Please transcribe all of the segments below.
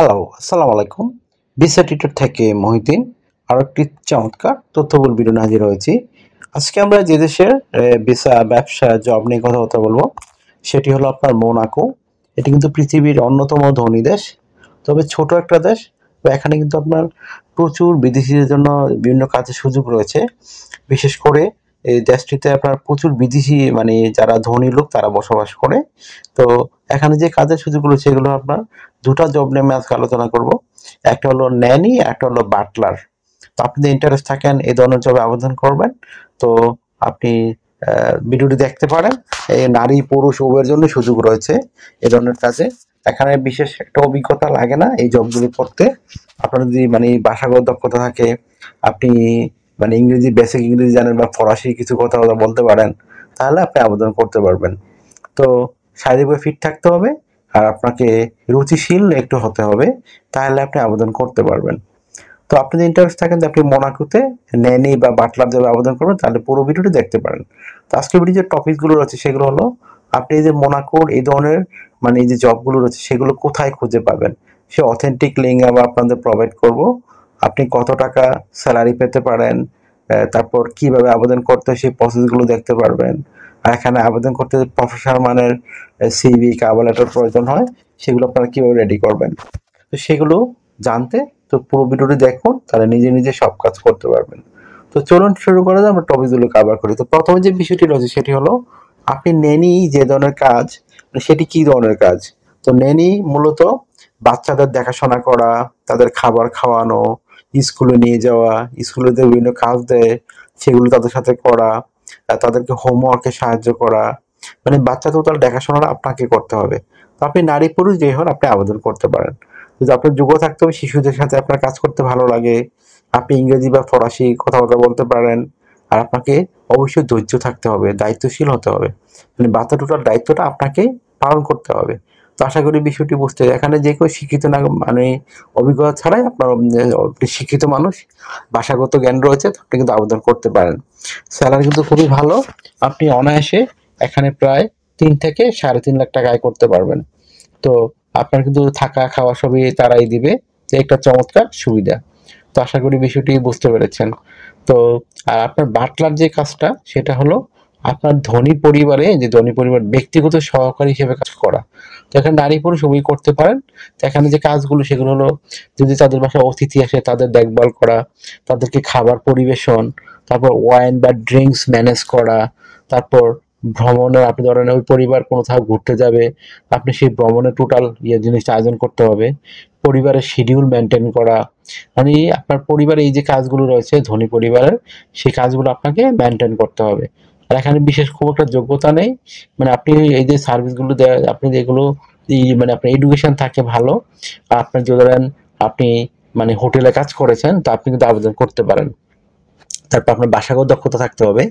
Hello, আসসালামু আলাইকুম। Visa tutor থেকে মহিউদ্দিন আরো একটি চমৎকার তথ্যবহুল ভিডিও নিয়ে হাজির হয়েছি। আজকে আমরা যে দেশের ভিসা, ব্যবসা, জব নিয়ে কথা বলবো সেটি হলো আপনার মোনাকো। এটি কিন্তু পৃথিবীর অন্যতম ধনী দেশ, তবে ছোট একটা দেশ। তো এখানে কিন্তু আপনার প্রচুর বিদেশিদের জন্য বিভিন্ন কাজের সুযোগ রয়েছে। বিশেষ করে এই দেশটিতে আপনার প্রচুর বিদেশি মানে যারা ধনী লোক তারা বসবাস করে। তো এখানে যে কাজের সুযোগগুলো সেগুলো আপনার দুটা জব নিয়ে আমি আজকে আলোচনা করব। একটা হলো ন্যানি, একটা হলো বাটলার। তো আপনি যদি ইন্টারেস্ট থাকেন এই ধরনের জবে আবেদন করবেন, তো আপনি ভিডিওটি দেখতে পারেন। এই নারী পুরুষ উভয়ের জন্য সুযোগ রয়েছে এই ধরনের কাজে। এখানে বিশেষ একটা অভিজ্ঞতা লাগে না এই জবগুলো করতে। আপনার যদি মানে ভাষাগত দক্ষতা থাকে, আপনি মানে ইংরেজি, বেসিক ইংরেজি জানেন বা ফরাসি কিছু কথা বলতে পারেন, তাহলে আপনি আবেদন করতে পারবেন। তো শারীরিকভাবে ফিট থাকতে হবে আর আপনাকে রুচিশীল একটু হতে হবে, তাহলে আপনি আবেদন করতে পারবেন। তো আপনি যদি ইন্টারেস্ট থাকেন যে আপনি মোনাকোতে ন্যানি বা বাটলার যাবে আবেদন করবেন, তাহলে পুরো ভিডিওটি দেখতে পারেন। তো আজকে ভিডিও যে টপিকগুলো রয়েছে সেগুলো হলো আপনি এই যে মোনাকোর এই ধরনের মানে এই যে জবগুলো রয়েছে সেগুলো কোথায় খুঁজে পাবেন, সে অথেন্টিক লিঙ্ক আমরা আপনাদের প্রোভাইড করব। আপনি কত টাকা স্যালারি পেতে পারেন, তারপর কিভাবে আবেদন করতে হয় সেই প্রসেসগুলো দেখতে পারবেন। আর এখানে আবেদন করতে প্রফেশনাল মানের সিভি, কভার লেটার প্রয়োজন হয়, সেগুলো আপনারা কিভাবে রেডি করবেন। তো সেগুলো জানতে তো পুরো ভিডিওটি দেখুন, তাহলে নিজে নিজে সব কাজ করতে পারবেন। তো চলুন শুরু করা যাক, আমরা টপিকগুলো কভার করি। তো প্রথমে যে বিষয়টি রয়েছে সেটি হলো আপনি নেনি যে ধরনের কাজ, মানে সেটি কি ধরনের কাজ। তো নেনি মূলত বাচ্চাদের দেখাশোনা করা, তাদের খাবার খাওয়ানো, স্কুলে নিয়ে যাওয়া, স্কুলে যে বিভিন্ন কাজ দেয় সেগুলো তাদের সাথে করা, তাদেরকে হোমওয়ার্কে সাহায্য করা, মানে বাচ্চা তো তার দেখাশোনাটা আপনাকে করতে হবে। তো আপনি নারী পুরুষ যেই হন আপনি আবেদন করতে পারেন। যদি আপনার যোগ্য থাকতে হবে, শিশুদের সাথে আপনার কাজ করতে ভালো লাগে, আপনি ইংরেজি বা ফরাসি কথাবার্তা বলতে পারেন, আর আপনাকে অবশ্যই ধৈর্য থাকতে হবে, দায়িত্বশীল হতে হবে, মানে বাচ্চা দুটার দায়িত্বটা আপনাকে পালন করতে হবে। তো আশা করি বিষয়টি বুঝতে হবে। এখানে যে কেউ শিক্ষিত না মানে অভিজ্ঞতা ছাড়াই আপনার আপনি শিক্ষিত মানুষ, ভাষাগত জ্ঞান রয়েছে, আপনি কিন্তু আবেদন করতে পারেন। স্যালারি কিন্তু খুবই ভালো, আপনি অনায়াসে এখানে প্রায় 3 থেকে 3.5 লাখ টাকা আয় করতে পারবেন। তো আপনার কিন্তু থাকা খাওয়া সবই তারাই দিবে, যে একটা চমৎকার সুবিধা। তো আশা করি বিষয়টি বুঝতে পেরেছেন। তো আর আপনার বাটলার যে কাজটা সেটা হলো আপনার ধনী পরিবারে, যে ধনী পরিবার ব্যক্তিগত সহকারী হিসেবে কাজ করা। তো এখানে নারী পুরুষ উভয়ই করতে পারেন। তো এখানে যে কাজগুলো সেগুলো হলো যদি তাদের বাসায় অতিথি আসে তাদের দেখভাল করা, তাদেরকে খাবার পরিবেশন, তারপর ওয়াইন বা ড্রিঙ্কস ম্যানেজ করা, তারপর ভ্রমণে আপনি ধরেন ওই পরিবার কোথাও ঘুরতে যাবে, আপনি সেই ভ্রমণের টোটাল জিনিসটা আয়োজন করতে হবে, পরিবারের শিডিউল মেনটেন করা, মানে আপনার পরিবারে এই যে কাজগুলো রয়েছে ধনী পরিবারের, সেই কাজগুলো আপনাকে মেনটেন করতে হবে। আর এখানে বিশেষ খুব একটা যোগ্যতা নেই, মানে আপনি এই যে সার্ভিসগুলো দেয় আপনি যেগুলো মানে আপনার এডুকেশন থাকে ভালো, আপনার যদি ধরেন আপনি মানে হোটেলে কাজ করেছেন তো আপনি কিন্তু আবেদন করতে পারেন। তারপর আপনার ভাষাগত দক্ষতা থাকতে হবে,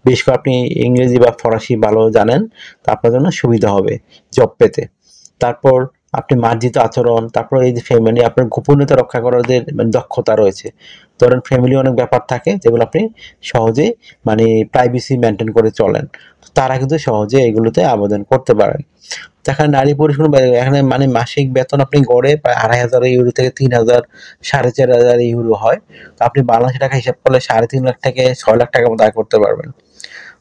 বিশেষ করে আপনি ইংরেজি বা ফরাসি ভালো জানেন, তা আপনার জন্য সুবিধা হবে জব পেতে। তারপর আপনি মার্জিত আচরণ, তারপর এই যে ফ্যামিলি আপনার গোপনীয়তা রক্ষা করার যে মানে দক্ষতা রয়েছে। ধরেন ফ্যামিলি অনেক ব্যাপার থাকে যেগুলো আপনি সহজে মানে প্রাইভেসি মেনটেন করে চলেন, তারা কিন্তু সহজে এগুলোতে আবেদন করতে পারেন। এখানে নারী পুরুষ এখানে মানে মাসিক বেতন আপনি গড়ে প্রায় 2,500 ইউরো থেকে 3,000, 4,500 ইউরো হয়। তো আপনি বাংলাদেশি টাকা হিসাব করলে 3.5 লাখ থেকে 6 লাখ টাকার মতো আয় করতে পারবেন।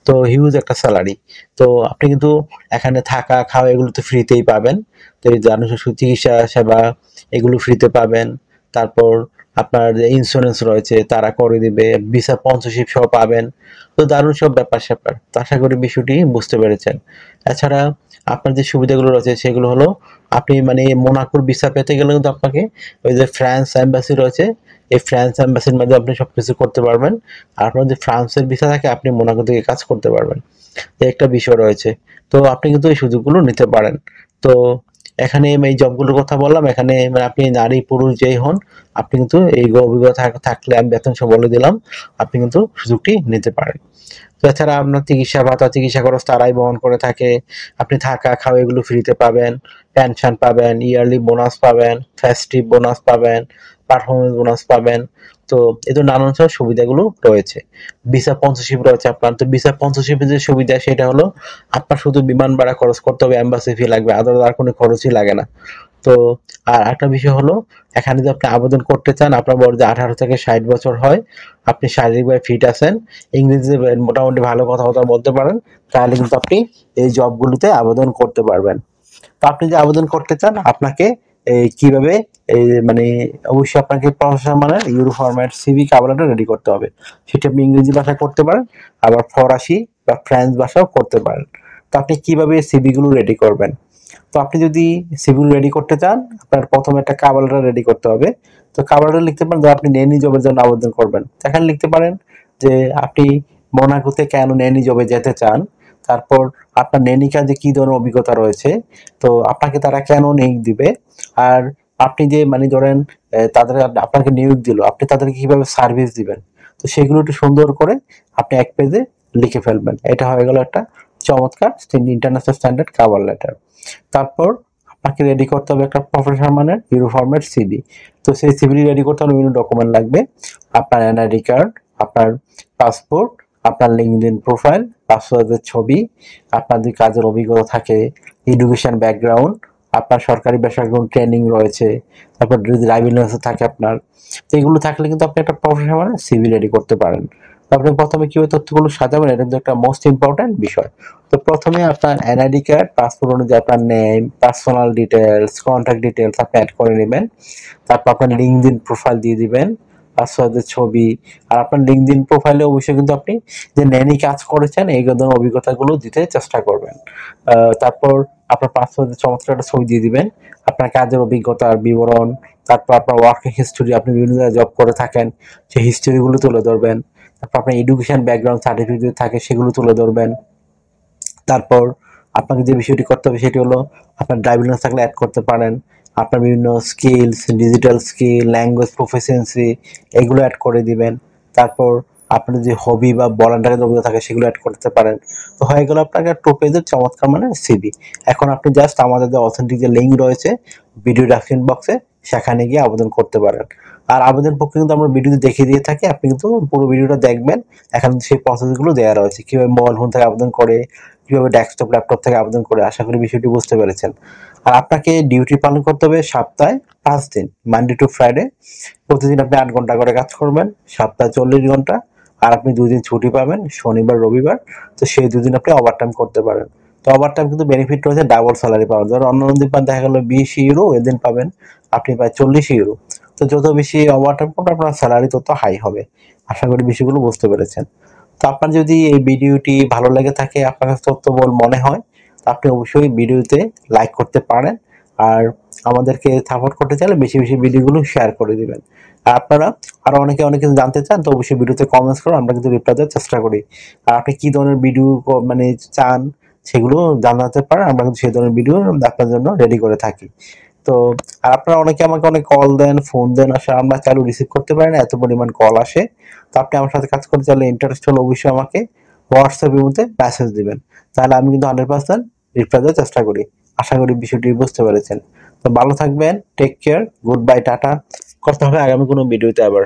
তো হিউজ একটা স্যালারি। তো আপনি কিন্তু এখানে থাকা খাওয়া এগুলো তো ফ্রিতেই পাবেন। তো এই জানুষ চিকিৎসা সেবা এগুলো ফ্রিতে পাবেন। তারপর আপনার যে ইন্স্যুরেন্স রয়েছে তারা করে দিবে, ভিসা স্পন্সরশিপ সহ পাবেন। তো দারুণ সব ব্যাপার স্যাপার। তো আশা করি বিষয়টি বুঝতে পেরেছেন। এছাড়া আপনার যে সুবিধাগুলো রয়েছে সেগুলো হলো আপনি মানে মোনাকোর ভিসা পেতে গেলে কিন্তু আপনাকে ওই যে ফ্রান্স এম্বাসি রয়েছে, এই ফ্রান্স এম্বাসির মাধ্যমে আপনি সবকিছু করতে পারবেন। আর আপনার যে ফ্রান্সের ভিসা থাকে আপনি মোনাকো থেকে কাজ করতে পারবেন, এই একটা বিষয় রয়েছে। তো আপনি কিন্তু এই সুযোগগুলো নিতে পারেন। তো এখানে এই জবগুলোর কথা বললাম, এখানে মানে আপনি নারী পুরুষ যেই হন আপনি কিন্তু এই অভিজ্ঞতা থাকলে আমি বেতন সব বলে দিলাম, আপনি কিন্তু সুযোগটি নিতে পারেন। তো এছাড়া আপনার চিকিৎসা ভাতা, চিকিৎসা খরচ তারাই বহন করে থাকে। আপনি থাকা খাওয়া এগুলো ফ্রিতে পাবেন, পেনশন পাবেন, ইয়ারলি বোনাস পাবেন, ফেস্টিভ বোনাস পাবেন, পারফরমেন্স বোনাস পাবেন। তো এই তো নানান সব সুবিধাগুলো রয়েছে। ভিসা স্পন্সরশিপ রয়েছে আপনার। তো ভিসা স্পন্সরশিপের যে সুবিধা সেটা হলো আপনার শুধু বিমান ভাড়া খরচ করতে হবে, এম্বাসি ফি লাগবে, আদার আর কোনো খরচই লাগে না। তো আর একটা বিষয় হলো, এখানে যদি আপনি আবেদন করতে চান, আপনার বয়স যদি 18 থেকে 60 বছর হয়, আপনি শারীরিকভাবে ফিট আছেন, ইংরেজিতে মোটামুটি ভালো কথাবার্তা বলতে পারেন, তাহলে কিন্তু আপনি এই জবগুলোতে আবেদন করতে পারবেন। তো আপনি যে আবেদন করতে চান, আপনাকে কিভাবে মানে অবশ্যই আপনাকে প্রফেশনাল মানে euro format CV cover letter ready করতে হবে। সেটা আপনি ইংরেজি ভাষায় করতে পারেন, আবার ফরাসি বা ফ্রেঞ্চ ভাষাও করতে পারেন। তো আপনি কিভাবে সিভি গুলো রেডি করবেন? তো আপনি যদি সিভি রেডি করতে চান, আপনার প্রথমে একটা কভার লেটার রেডি করতে হবে। তো কভার লেটার লিখতে পারেন যে আপনি নেনি জবের জন্য আবেদন করবেন, এখানে লিখতে পারেন যে আপনি মোনাকোতে কেন নেনি জবে যেতে চান, তারপর আপনার নেনি কাজে কি ধরনের অভিজ্ঞতা রয়েছে, তো আপনাকে তারা কেন নিয়োগ দিবে, আর আপনি যে মানে ধরেন তাদের আপনাকে নিয়োগ দিল, আপনি তাদেরকে কিভাবে সার্ভিস দিবেন, তো সেগুলো একটু সুন্দর করে আপনি এক পেজে লিখে ফেলবেন। এটা হয়ে গেল একটা চমৎকার ইন্টারন্যাশনাল স্ট্যান্ডার্ড কভার লেটার। তারপর আপনাকে রেডি করতে হবে একটা প্রফেশনাল মানের ইউরো ফরম্যাট সিভি। তো সেই সিভি রেডি করতে হলে বিভিন্ন ডকুমেন্ট লাগবে, আপনার এনআইডি কার্ড, আপনার পাসপোর্ট, আপনার লিঙ্কডইন প্রোফাইল, পাসওয়ার্ডের ছবি, আপনার যদি কাজের অভিজ্ঞতা থাকে, এডুকেশন ব্যাকগ্রাউন্ড, আপনার সরকারি বেসরকারি ট্রেনিং রয়েছে, তারপর যদি ড্রাইভিং লাইসেন্স থাকে আপনার, তো এগুলো থাকলে কিন্তু আপনি একটা প্রফেশনাল সিভি রেডি করতে পারেন। তো আপনি প্রথমে কিভাবে তথ্যগুলো সাজাবেন, এটা কিন্তু একটা মোস্ট ইম্পর্ট্যান্ট বিষয়। তো প্রথমে আপনার এনআইডি কার্ড, পাসপোর্ট অনুযায়ী আপনার name, personal details, contact details আপনি অ্যাড করে নেবেন। তারপর আপনার লিঙ্কডইন প্রোফাইল দিয়ে দিবেন, পাসওয়ার্ডের ছবি, আর আপনার লিঙ্কডইন প্রোফাইলে অবশ্যই কিন্তু আপনি যে নেনি কাজ করেছেন এই ধরনের অভিজ্ঞতাগুলো দিতে চেষ্টা করবেন। তারপর আপনার পাসওয়ার্ডের চমৎকার একটা ছবি দিয়ে দিবেন, আপনার কাজের অভিজ্ঞতার বিবরণ, তারপর আপনার ওয়ার্কিং হিস্টোরি, আপনি বিভিন্ন জায়গায় জব করে থাকেন সেই হিস্টোরিগুলো তুলে ধরবেন। তারপর আপনার এডুকেশন ব্যাকগ্রাউন্ড সার্টিফিকেট থাকে সেগুলো তুলে ধরবেন। তারপর আপনাকে যে বিষয়টি করতে হবে সেটি হলো, আপনার ড্রাইভিং লাইসেন্স থাকলে অ্যাড করতে পারেন, আপনার বিভিন্ন skills, digital skill, language proficiency এগুলো অ্যাড করে দিবেন। তারপর আপনার যে হবি বা ভলান্টারি অভিজ্ঞতা থাকে সেগুলো অ্যাড করতে পারেন। তো হয়ে গেল আপনার একটা 2 পেজের চমৎকার মানে সিভি। এখন আপনি জাস্ট আমাদের যে অথেন্টিক যে লিঙ্ক রয়েছে ভিডিও ডেসক্রিপশন বক্সে, সেখানে গিয়ে আবেদন করতে পারেন। আর আবেদন প্রক্রিয়া কিন্তু আমরা ভিডিওতে দেখিয়ে দিয়ে থাকি, আপনি কিন্তু পুরো ভিডিওটা দেখবেন, এখানে সেই প্রসেসগুলো দেওয়া রয়েছে, কিভাবে মোবাইল ফোন থেকে আবেদন করে, কিভাবে ডেস্কটপ ল্যাপটপ থেকে আবেদন করে। আশা করি বিষয়টি বুঝতে পেরেছেন। আর আপনাকে ডিউটি পালন করতে হবে সপ্তাহে 5 দিন, মানডে টু ফ্রাইডে। প্রতিদিন আপনি 8 ঘন্টা করে কাজ করবেন, সপ্তাহে 40 ঘন্টা। আর আপনি 2 দিন ছুটি পাবেন, শনিবার রবিবার। তো সেই 2 দিন আপনি ওভারটাইম করতে পারেন। তো ওভারটাইম কিন্তু বেনিফিট রয়েছে, ডাবল স্যালারি পাওয়ার। ধরো অন্যান্য দিন দেখা গেল 20 ইউরো, এদিন পাবেন আপনি প্রায় 40 ইউরো। তো যত বেশি ওভারটাইম করবেন আপনার স্যালারি তত হাই হবে। আশা করি বিষয়গুলো বুঝতে পেরেছেন। তো আপনার যদি এই ভিডিওটি ভালো লেগে থাকে, আপনার কাছে তথ্যবহুল মনে হয়, আপনি অবশ্যই ভিডিওতে লাইক করতে পারেন। আর আমাদেরকে সাপোর্ট করতে চাইলে বেশি বেশি ভিডিওগুলো শেয়ার করে দিবেন। আর আপনারা আরো অনেকে অনেক কিছু জানতে চান, তো অবশ্যই ভিডিওতে কমেন্টস করুন, আমরা কিন্তু রিপ্লাই দেওয়ার চেষ্টা করি। আর আপনি কি ধরনের ভিডিও মানে চান সেগুলো জানাতে পারেন, আমরা কিন্তু সেই ধরনের ভিডিও আপনার জন্য রেডি করে থাকি। তো আর আপনারা অনেকে আমাকে অনেক কল দেন, ফোন দেন, আসলে আমরা চালু রিসিভ করতে পারি না, এত পরিমাণ কল আসে। তো আপনি আমার সাথে কাজ করতে চাইলে ইন্টারেস্ট হলে অবশ্যই আমাকে হোয়াটসঅ্যাপের মধ্যে মেসেজ দিবেন, তাহলে আমি কিন্তু 100% রিপ্লাই দেওয়ার চেষ্টা করি। আশা করি বিষয়টি বুঝতে পেরেছেন। তো ভালো থাকবেন, take care, good bye, tata. কথা হবে আগামী কোনো ভিডিওতে আবার।